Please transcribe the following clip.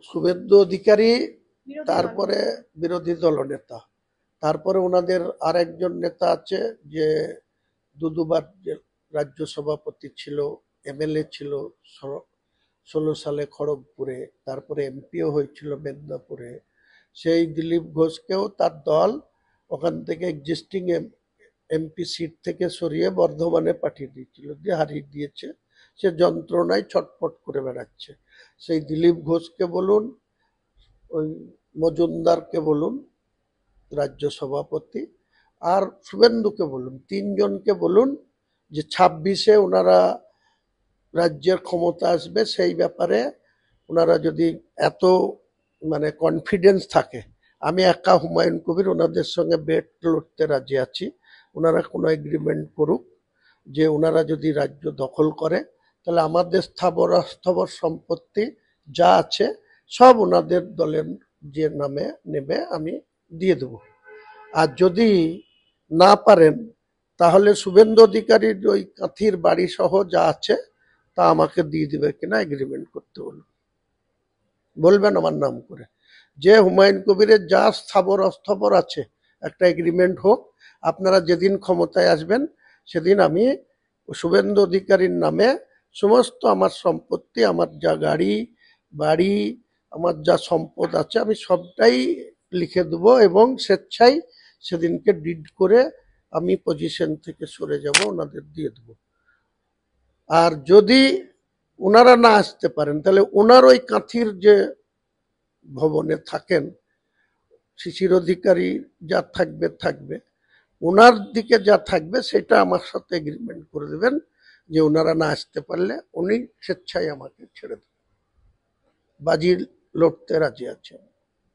শুভেন্দু অধিকারী, তারপরে বিরোধী দলনেতা, তারপরে ওনাদের আরেকজন নেতা আছে যে দুবার রাজ্য সভাপতি ছিল, এমএলএ ছিল 16 সালে খড়গপুরে, তারপরে এমপিও হয়েছিল মেদিনীপুরে। সেই দিলীপ ঘোষকেও তার দল ওখান থেকে এক্সিস্টিং এমপি সিট থেকে সরিয়ে বর্ধমানে পাঠিয়ে দিয়েছিল, দিয়ে হারিয়ে দিয়েছে। সে যন্ত্রণায় ছটফট করে বেড়াচ্ছে। সেই দিলীপ ঘোষকে বলুন, ওই মজুমদারকে বলুন রাজ্য সভাপতি, আর শুভেন্দুকে বলুন, তিনজনকে বলুন যে 26-এ ওনারা রাজ্যের ক্ষমতা আসবে সেই ব্যাপারে ওনারা যদি এত কনফিডেন্স থাকে, আমি একা হুমায়ুন কবির ওনাদের সঙ্গে বেট লড়তে রাজি আছি। ওনারা কোনো এগ্রিমেন্ট করুক যে ওনারা যদি রাজ্য দখল করে তাহলে আমাদের স্থাবর অস্থাবর সম্পত্তি যা আছে সব ওনাদের দলের যে নামে নেবে আমি দিয়ে দেব। আর যদি না পারেন তাহলে শুভেন্দু অধিকারীর ওই কাঁথির বাড়ি সহ যা আছে তা আমাকে দিয়ে দিবে কিনা এগ্রিমেন্ট করতে বলবেন আমার নাম করে, যে হুমায়ুন কবিরের যা স্থাবর অস্থাবর আছে একটা এগ্রিমেন্ট হোক। আপনারা যেদিন ক্ষমতায় আসবেন সেদিন আমি শুভেন্দু অধিকারীর নামে সমস্ত আমার সম্পত্তি, আমার যা গাড়ি বাড়ি, আমার যা সম্পদ আছে আমি সবটাই লিখে দেবো এবং স্বেচ্ছায় সেদিনকে ডিড করে আমি পজিশন থেকে সরে যাব, ওনাদের দিয়ে দেবো। আর যদি ওনারা না আসতে পারেন তাহলে ওনার ওই কাঁথির যে ভবনে থাকেন শিশির অধিকারী যা থাকবে থাকবে, ওনার দিকে যা থাকবে সেটা আমার সাথে এগ্রিমেন্ট করে দেবেন যে ওনারা না আসতে পারলে উনি স্বেচ্ছায় আমাকে ছেড়ে দেবেন। বাজি লড়তে রাজি আছেন।